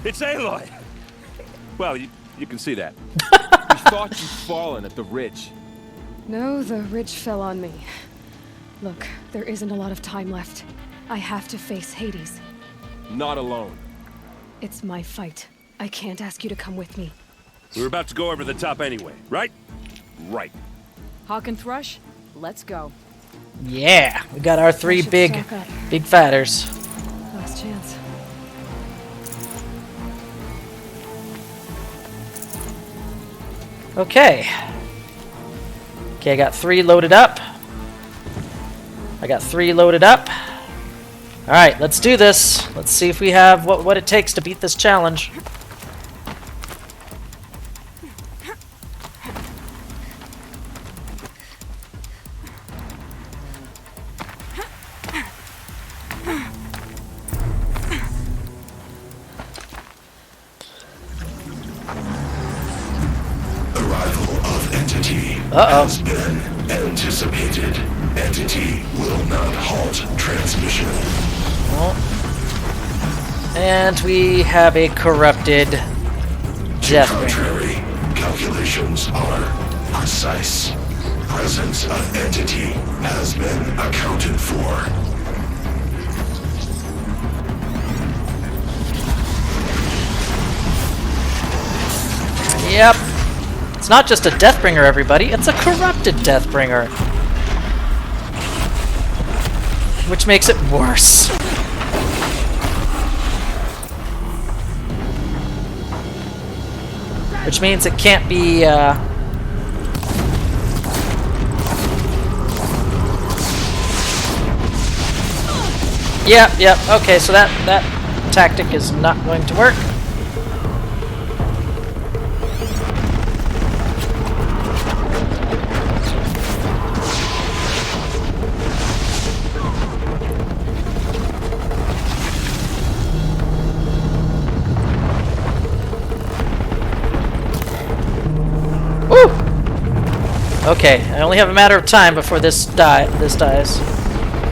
It's Aloy! Well, you can see that. We thought you'd fallen at the ridge. No, the ridge fell on me. Look, there isn't a lot of time left. I have to face Hades. Not alone. It's my fight. I can't ask you to come with me. We were about to go over the top anyway, right? Right. Hawk and Thrush, let's go. Yeah, we got our three big fatters. Last chance. Okay. Okay, I got 3 loaded up. Alright, let's do this. Let's see if we have what it takes to beat this challenge. Has been anticipated. Entity will not halt transmission. Oh. And we have a corrupted death ring. Contrary, calculations are precise. Presence of entity has been accounted for. Yep. It's not just a Deathbringer, everybody. It's a corrupted Deathbringer. Which makes it worse. Which means it can't be, Yep, okay, so that tactic is not going to work. Okay, I only have a matter of time before this dies.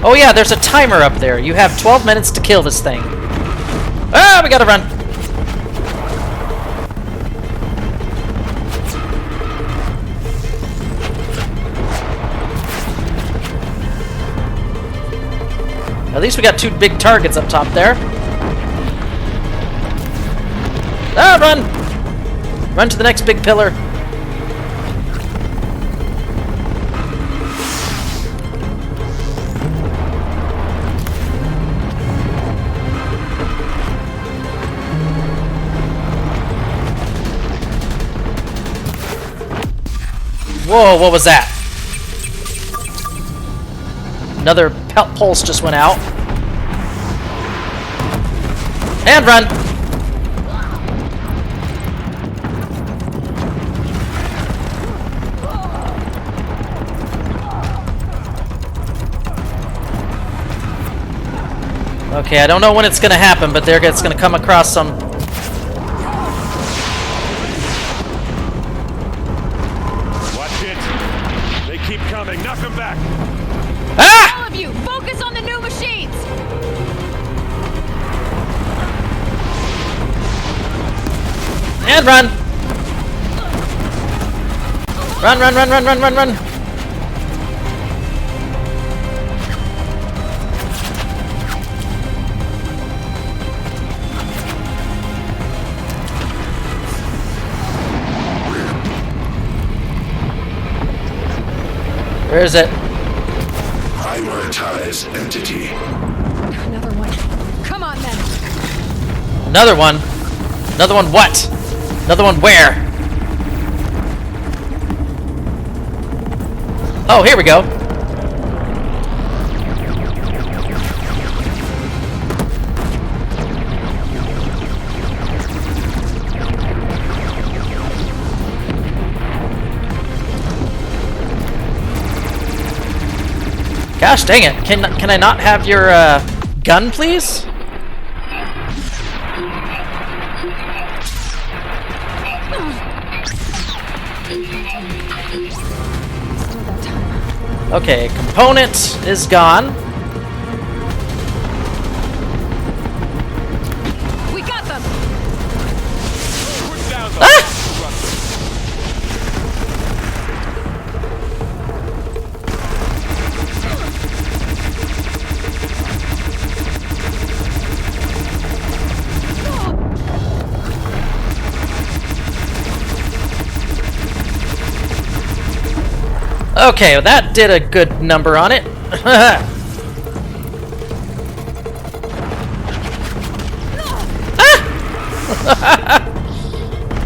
Oh yeah, there's a timer up there. You have 12 minutes to kill this thing. Ah, we gotta run. At least we got 2 big targets up top there. Ah, run! Run to the next big pillar. Whoa, what was that? Another pulse just went out. And run! Okay, I don't know when it's gonna happen, but it's gonna come across some... Knock him back! Ah! All of you, focus on the new machines! And run! Run! Where is it? Prioritize entity. Another one. Come on, then. Another one? Another one what? Another one where? Oh, here we go. Gosh dang it. Can I not have your gun, please? Okay, component is gone. We got them. Okay, well, that did a good number on it.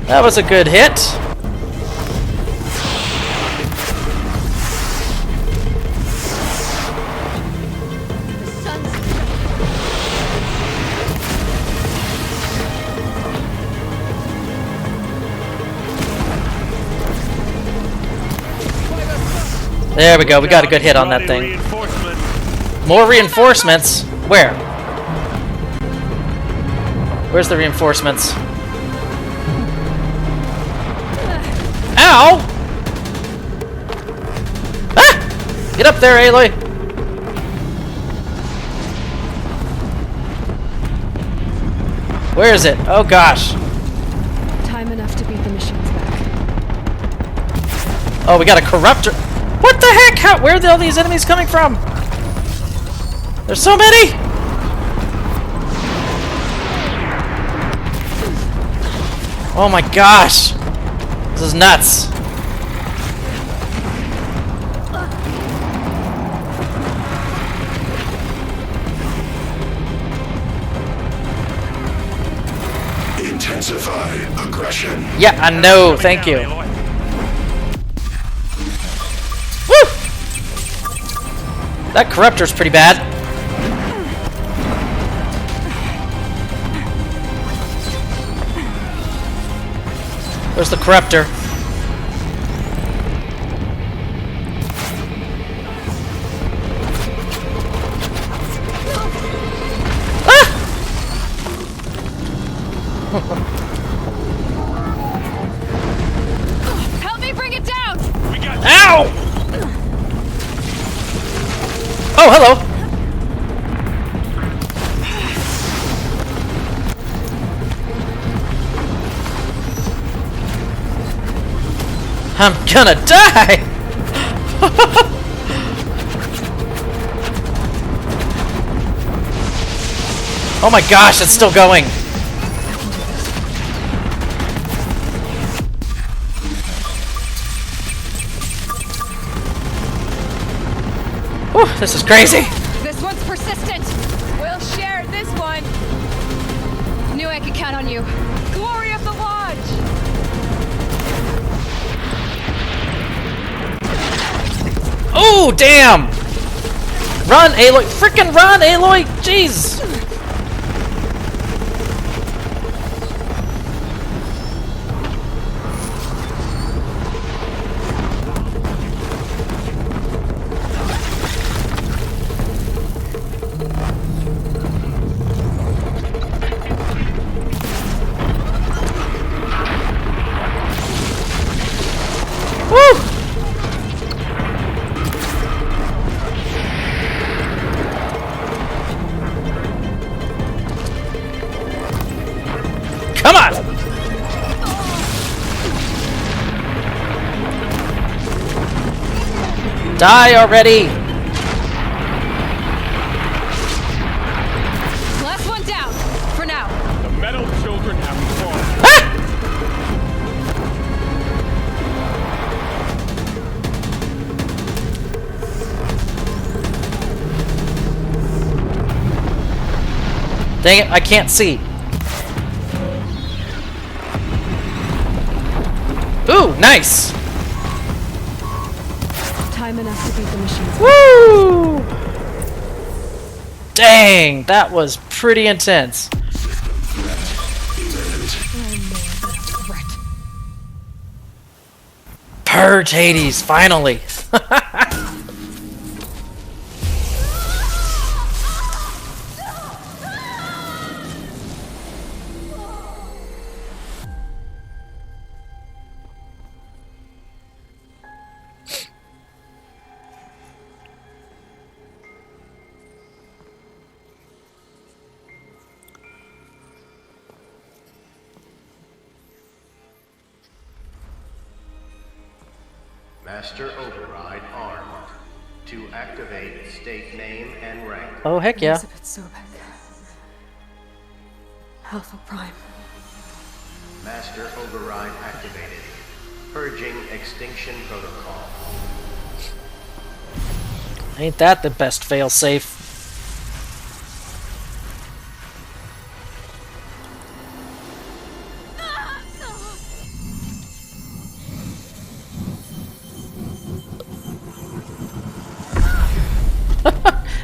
That was a good hit. There we go, we got a good hit on that thing. More reinforcements? Where? Where's the reinforcements? Ow! Ah! Get up there, Aloy! Where is it? Oh gosh. Time enough to beat the machines back. Oh, we got a corruptor. What the heck? How? Where are all these enemies coming from? There's so many! Oh my gosh! This is nuts. Intensify aggression. Yeah, I know. Thank you. Woo! That corruptor's pretty bad. Where's the corruptor? Ah! Help me bring it down! Ow! Oh, hello. I'm gonna die! Oh my gosh, it's still going. Whew, this is crazy. This one's persistent. We'll share this one! Knew I could count on you. Glory of the Lodge! Oh, damn! Run, Aloy! Frickin' run, Aloy! Jeez! Woo! Come on! Die already! Last one down. For now. The metal children have fallen. Ah! Dang it, I can't see. Ooh, nice! Time enough to beat the machines. Woo! Dang, that was pretty intense. Purge Hades, finally! Master Override armed. To activate state name and rank. Oh, heck yeah. Elizabeth Sobek. Alpha Prime. Master Override activated. Purging Extinction Protocol. Ain't that the best fail-safe?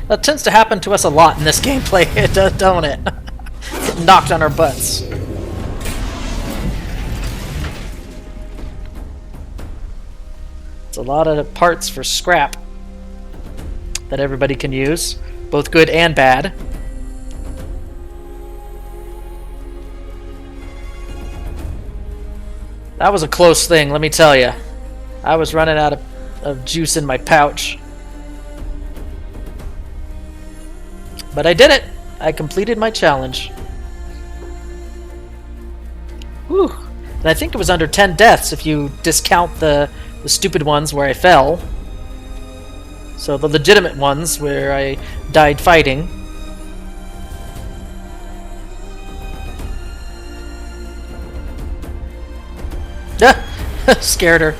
That tends to happen to us a lot in this gameplay, don't it? Getting knocked on our butts. It's a lot of parts for scrap that everybody can use, both good and bad. That was a close thing, let me tell you. I was running out of juice in my pouch. But I did it! I completed my challenge. Whew. And I think it was under 10 deaths if you discount the stupid ones where I fell. So the legitimate ones where I died fighting. Scared her.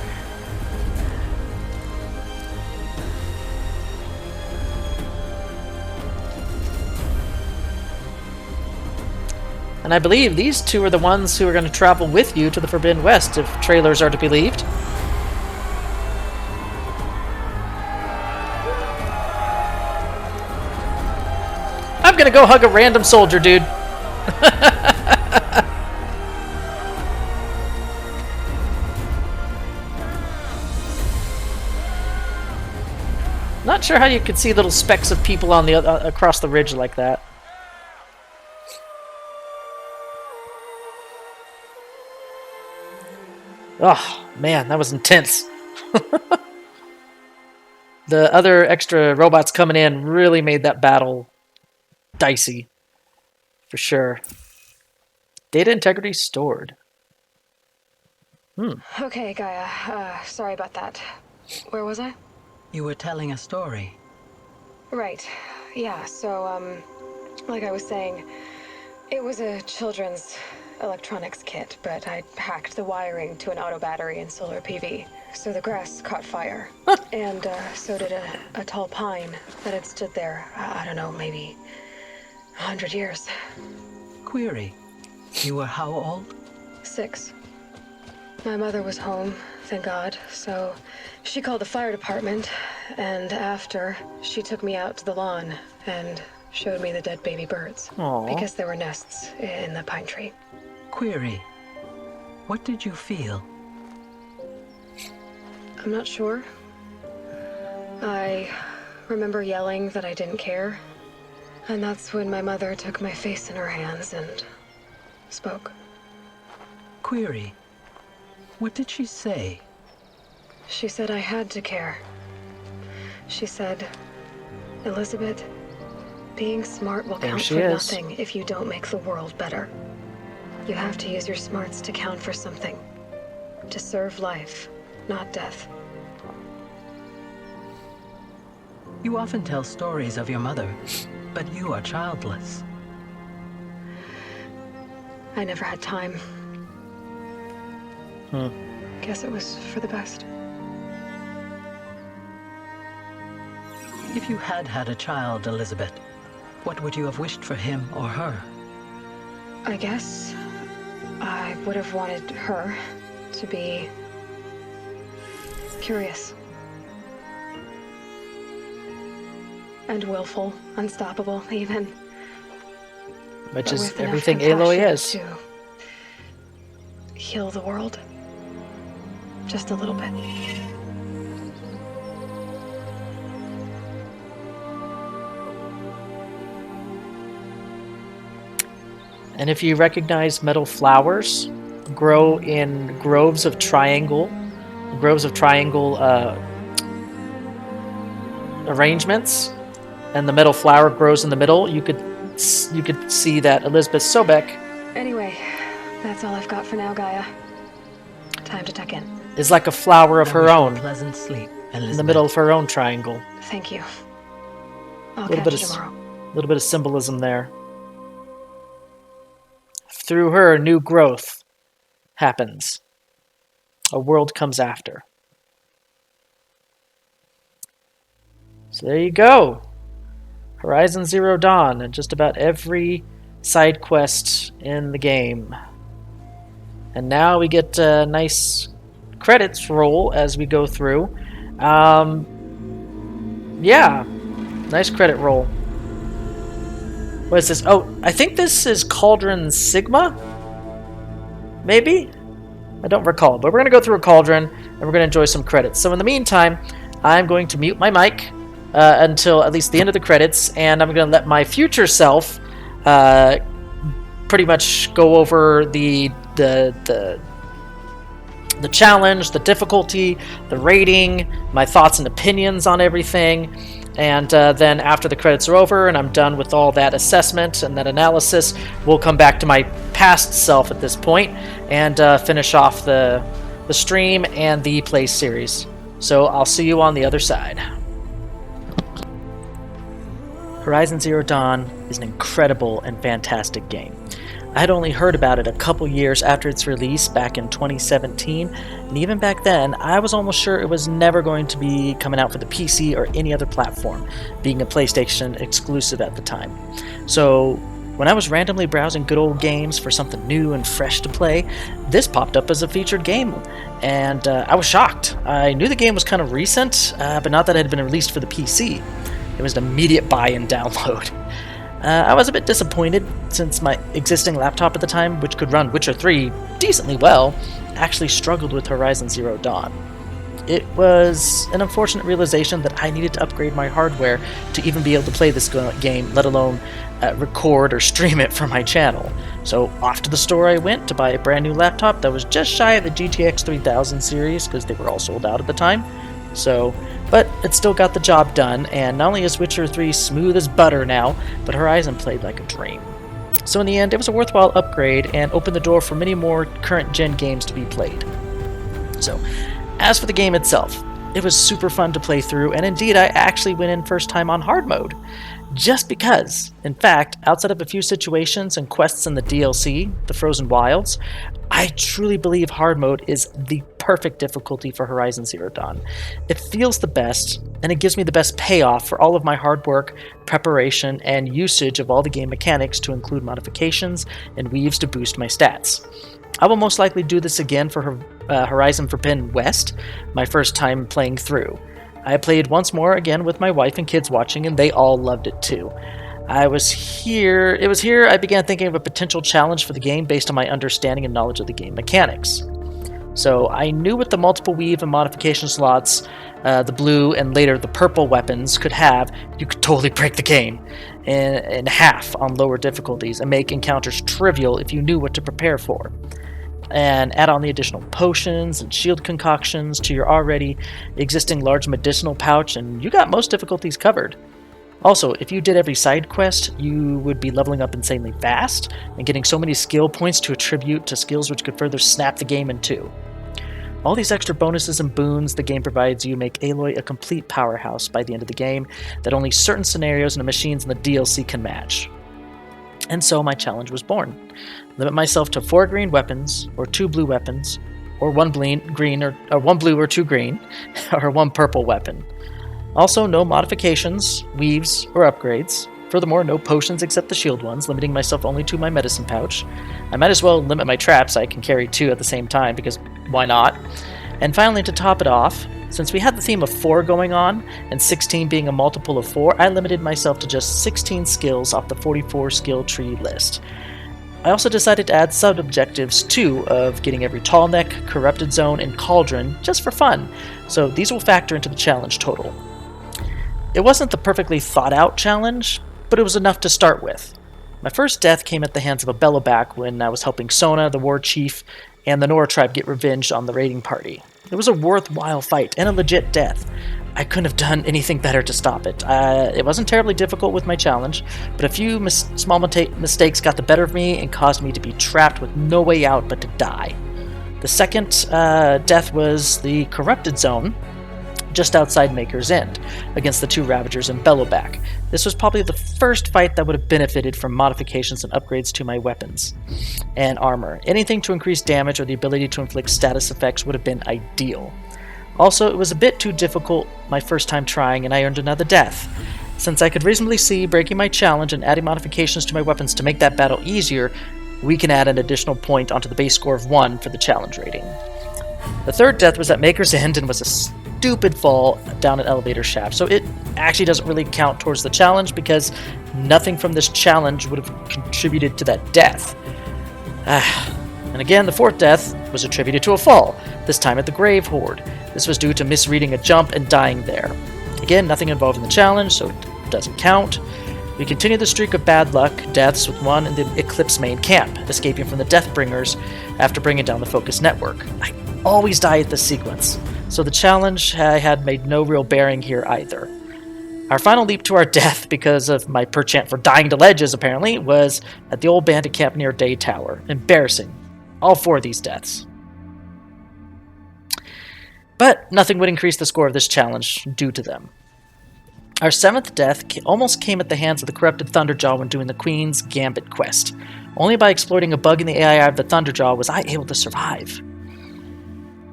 And I believe these two are the ones who are going to travel with you to the Forbidden West, if trailers are to be believed. I'm going to go hug a random soldier, dude. Not sure how you could see little specks of people on the across the ridge like that. Oh, man, that was intense. The other extra robots coming in really made that battle dicey. For sure. Data integrity stored. Okay, Gaia. Sorry about that. Where was I? You were telling a story. Right. Yeah, so, like I was saying, it was a children's electronics kit, but I hacked the wiring to an auto battery and solar PV. So the grass caught fire. And so did a tall pine that had stood there, I don't know, maybe 100 years. Query. You were how old? 6. My mother was home, thank God, so she called the fire department, and after, she took me out to the lawn and showed me the dead baby birds. Aww. Because there were nests in the pine tree. Query. What did you feel? I'm not sure. I remember yelling that I didn't care, and that's when my mother took my face in her hands and spoke. Query. What did she say? She said I had to care. She said, Elizabeth, being smart will There count she for is. nothing if you don't make the world better. You have to use your smarts to count for something. To serve life, not death. You often tell stories of your mother, but you are childless. I never had time. Guess it was for the best. If you had had a child, Elizabeth, what would you have wished for him or her? I guess I would have wanted her to be curious. And willful, unstoppable, even. Which But is with enough everything Aloy compassion is. to heal the world. Just a little bit. And if you recognize metal flowers, grow in groves of triangle arrangements, and the metal flower grows in the middle, you could see that Elizabeth Sobek Anyway, that's all I've got for now, Gaia. Time to tuck in. is like a flower of I her wish you a own pleasant sleep, Elizabeth. in the middle of her own triangle. Thank you. I'll Little catch bit you of tomorrow. little bit of symbolism there. Through her, new growth happens. A world comes after. So there you go. Horizon Zero Dawn and just about every side quest in the game. And now we get a nice credits roll as we go through. Yeah, nice credit roll. What is this? Oh, I think this is Cauldron Sigma? Maybe? I don't recall, but we're going to go through a Cauldron and we're going to enjoy some credits. So in the meantime, I'm going to mute my mic until at least the end of the credits, and I'm going to let my future self pretty much go over the challenge, the difficulty, the rating, my thoughts and opinions on everything. And then after the credits are over and I'm done with all that assessment and that analysis, we'll come back to my past self at this point and finish off the stream and the play series. So I'll see you on the other side. Horizon Zero Dawn is an incredible and fantastic game. I had only heard about it a couple years after its release back in 2017, and even back then, I was almost sure it was never going to be coming out for the PC or any other platform, being a PlayStation exclusive at the time. So, when I was randomly browsing good old games for something new and fresh to play, this popped up as a featured game, and I was shocked. I knew the game was kind of recent, but not that it had been released for the PC. It was an immediate buy and download. I was a bit disappointed since my existing laptop at the time, which could run Witcher 3 decently well, actually struggled with Horizon Zero Dawn. It was an unfortunate realization that I needed to upgrade my hardware to even be able to play this game, let alone record or stream it for my channel. So off to the store I went to buy a brand new laptop that was just shy of the GTX 3000 series because they were all sold out at the time. But it still got the job done, and not only is Witcher 3 smooth as butter now, but Horizon played like a dream. So in the end, it was a worthwhile upgrade and opened the door for many more current-gen games to be played. So, as for the game itself, it was super fun to play through, and indeed I actually went in first time on hard mode. Just because, in fact, outside of a few situations and quests in the DLC, the Frozen Wilds, I truly believe hard mode is the perfect difficulty for Horizon Zero Dawn. It feels the best, and it gives me the best payoff for all of my hard work, preparation, and usage of all the game mechanics to include modifications and weaves to boost my stats. I will most likely do this again for Horizon Forbidden West, my first time playing through. I played once more again with my wife and kids watching, and they all loved it too. It was here I began thinking of a potential challenge for the game based on my understanding and knowledge of the game mechanics. So I knew with the multiple weave and modification slots, the blue and later the purple weapons could have, you could totally break the game in half on lower difficulties and make encounters trivial if you knew what to prepare for. And add on the additional potions and shield concoctions to your already existing large medicinal pouch, and you got most difficulties covered. Also, if you did every side quest, you would be leveling up insanely fast and getting so many skill points to attribute to skills which could further snap the game in two. All these extra bonuses and boons the game provides you make Aloy a complete powerhouse by the end of the game that only certain scenarios and machines in the DLC can match. And so my challenge was born. Limit myself to 4 green weapons, or 2 blue weapons, or 1 green, or 1 blue or 2 green, or 1 purple weapon. Also, no modifications, weaves, or upgrades. Furthermore, no potions except the shield ones, limiting myself only to my medicine pouch. I might as well limit my traps, I can carry 2 at the same time, because why not? And finally, to top it off, since we had the theme of 4 going on, and 16 being a multiple of 4, I limited myself to just 16 skills off the 44 skill tree list. I also decided to add sub-objectives too, of getting every Tall Neck, Corrupted Zone, and Cauldron, just for fun, so these will factor into the challenge total. It wasn't the perfectly thought-out challenge, but it was enough to start with. My first death came at the hands of a Bellowback when I was helping Sona, the war chief, and the Nora tribe get revenge on the raiding party. It was a worthwhile fight, and a legit death. I couldn't have done anything better to stop it. It wasn't terribly difficult with my challenge, but a few small mistakes got the better of me and caused me to be trapped with no way out but to die. The second death was the Corrupted Zone, just outside Maker's End, against the 2 Ravagers and Bellowback. This was probably the first fight that would have benefited from modifications and upgrades to my weapons and armor. Anything to increase damage or the ability to inflict status effects would have been ideal. Also, it was a bit too difficult my first time trying, and I earned another death. Since I could reasonably see breaking my challenge and adding modifications to my weapons to make that battle easier, we can add an additional point onto the base score of 1 for the challenge rating. The third death was at Maker's End and was a stupid fall down an elevator shaft, so it actually doesn't really count towards the challenge because nothing from this challenge would have contributed to that death. And again, the fourth death was attributed to a fall, this time at the Grave Horde. This was due to misreading a jump and dying there. Again, nothing involved in the challenge, so it doesn't count. We continue the streak of bad luck deaths with one in the Eclipse main camp, escaping from the Deathbringers after bringing down the Focus Network. I always die at this sequence, so the challenge I had made no real bearing here either. Our final leap to our death, because of my perchant for dying to ledges apparently, was at the old bandit camp near Day Tower. Embarrassing. All 4 of these deaths. But nothing would increase the score of this challenge due to them. Our 7th death almost came at the hands of the corrupted Thunderjaw when doing the Queen's Gambit quest. Only by exploiting a bug in the AI of the Thunderjaw was I able to survive.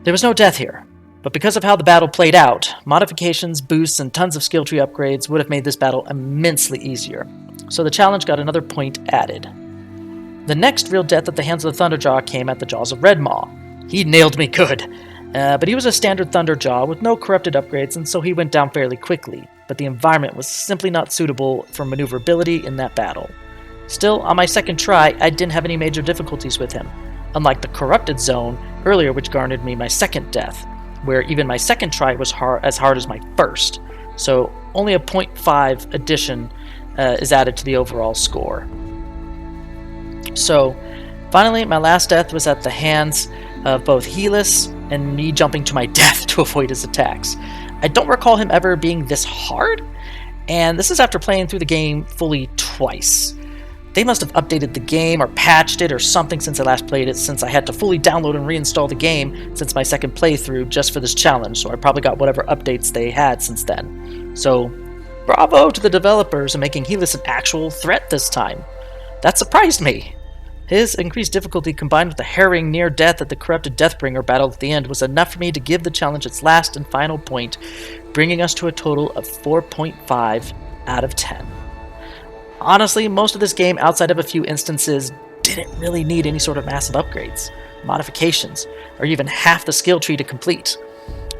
There was no death here, but because of how the battle played out, modifications, boosts, and tons of skill tree upgrades would have made this battle immensely easier, so the challenge got another point added. The next real death at the hands of the Thunderjaw came at the Jaws of Redmaw. He nailed me good, but he was a standard Thunderjaw with no corrupted upgrades, and so he went down fairly quickly, but the environment was simply not suitable for maneuverability in that battle. Still, on my second try, I didn't have any major difficulties with him, unlike the Corrupted Zone earlier, which garnered me my second death, where even my second try was as hard as my first, so only a 0.5 addition is added to the overall score. So, finally, my last death was at the hands of both Helis and me jumping to my death to avoid his attacks. I don't recall him ever being this hard, and this is after playing through the game fully twice. They must have updated the game or patched it or something since I last played it, since I had to fully download and reinstall the game since my second playthrough just for this challenge, so I probably got whatever updates they had since then. So, bravo to the developers in making Helis an actual threat this time. That surprised me. His increased difficulty combined with the harrowing near death at the corrupted Deathbringer battle at the end was enough for me to give the challenge its last and final point, bringing us to a total of 4.5 out of 10. Honestly, most of this game, outside of a few instances, didn't really need any sort of massive upgrades, modifications, or even half the skill tree to complete.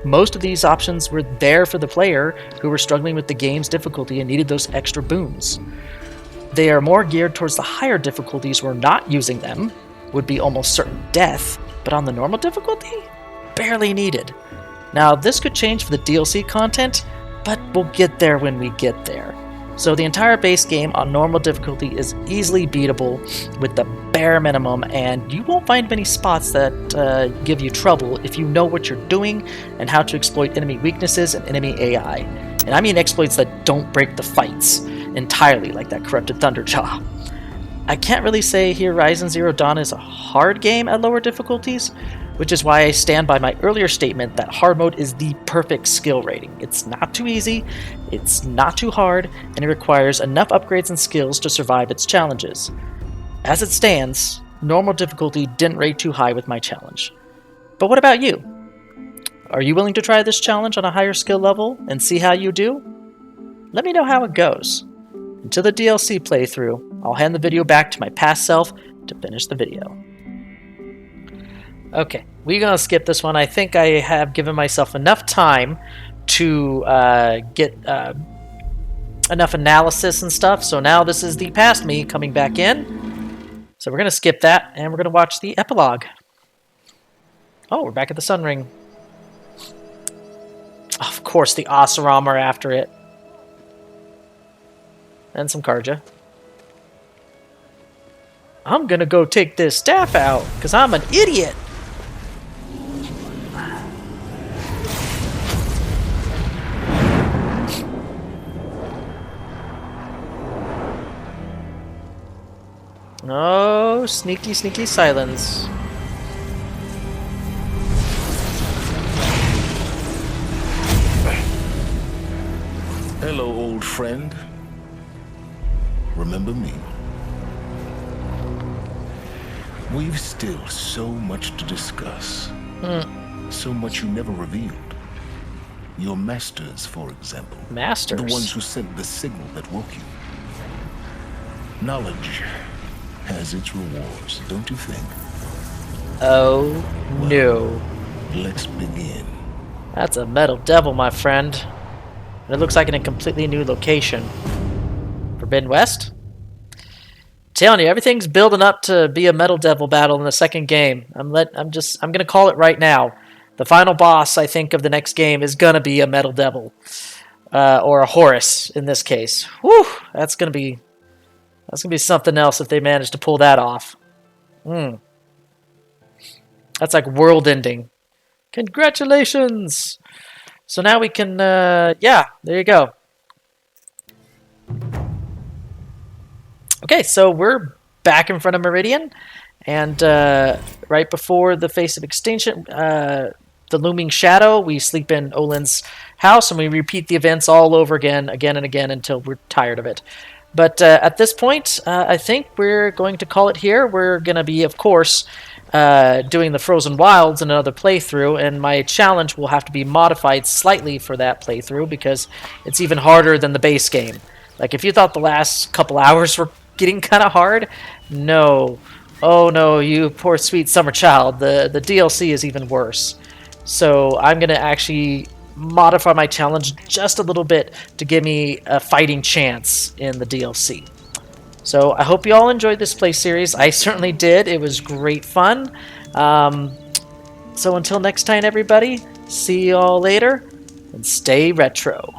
Most of these options were there for the player who were struggling with the game's difficulty and needed those extra boons. They are more geared towards the higher difficulties where not using them would be almost certain death, but on the normal difficulty, barely needed. Now, this could change for the DLC content, but we'll get there when we get there. So the entire base game on normal difficulty is easily beatable with the bare minimum, and you won't find many spots that give you trouble if you know what you're doing and how to exploit enemy weaknesses and enemy AI. And I mean exploits that don't break the fights entirely, like that corrupted Thunderjaw. I can't really say here Horizon Zero Dawn is a hard game at lower difficulties, which is why I stand by my earlier statement that hard mode is the perfect skill rating. It's not too easy, it's not too hard, and it requires enough upgrades and skills to survive its challenges. As it stands, normal difficulty didn't rate too high with my challenge. But what about you? Are you willing to try this challenge on a higher skill level and see how you do? Let me know how it goes. Until the DLC playthrough, I'll hand the video back to my past self to finish the video. Okay, we're going to skip this one. I think I have given myself enough time to get enough analysis and stuff, so now this is the past me coming back in. So we're going to skip that, and we're going to watch the epilogue. Oh, we're back at the Sun Ring. Of course, the Oseram are after it. And some Karja. I'm gonna go take this staff out, because I'm an idiot! Oh, sneaky, sneaky silence. Hello, old friend. Remember me? We've still so much to discuss. So much you never revealed. Your masters, for example. Masters? The ones who sent the signal that woke you. Knowledge has its rewards, don't you think? Oh, no. Let's begin. That's a metal devil, my friend. And it looks like in a completely new location. Forbidden West? Telling you, everything's building up to be a metal devil battle in the second game. I'm gonna call it right now. The final boss, I think, of the next game is gonna be a metal devil. Or a Horus in this case. Whew! That's gonna be something else if they manage to pull that off. That's like world ending. Congratulations! So now we can, yeah, there you go. Okay, so we're back in front of Meridian, and right before the face of extinction, the looming shadow, we sleep in Olin's house, and we repeat the events all over again and again, until we're tired of it. But at this point, I think we're going to call it here. We're going to be, of course, doing the Frozen Wilds in another playthrough, and my challenge will have to be modified slightly for that playthrough, because it's even harder than the base game. Like, if you thought the last couple hours were getting kind of hard, no. Oh no, you poor sweet summer child. The DLC is even worse. So I'm going to actually modify my challenge just a little bit to give me a fighting chance in the DLC. So I hope you all enjoyed this play series. I certainly did. It was great fun. So until next time, everybody, see you all later, and stay retro.